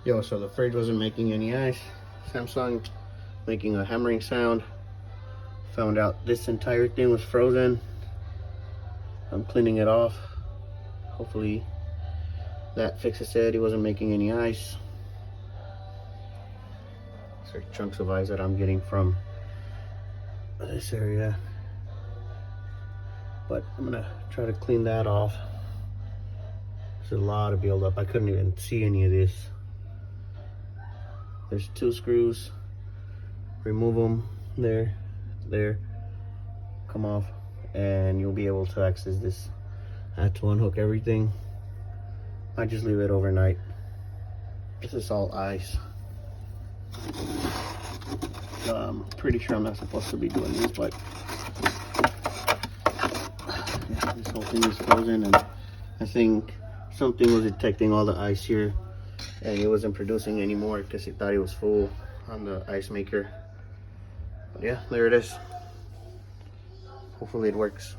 Yo, so the fridge wasn't making any ice. Samsung making a hammering sound. Found out this entire thing was frozen. I'm cleaning it off. Hopefully that fixes it. It wasn't making any ice. These are chunks of ice that I'm getting from this area. But I'm gonna try to clean that off. There's a lot of buildup. I couldn't even see any of this. There's 2 screws. Remove them. There. Come off, and you'll be able to access this. I had to unhook everything. I just leave it overnight. This is all ice. I'm pretty sure I'm not supposed to be doing this, but yeah, this whole thing is frozen, and I think something was detecting all the ice here, and it wasn't producing anymore because it thought it was full on the ice maker. But yeah, there it is. Hopefully it works.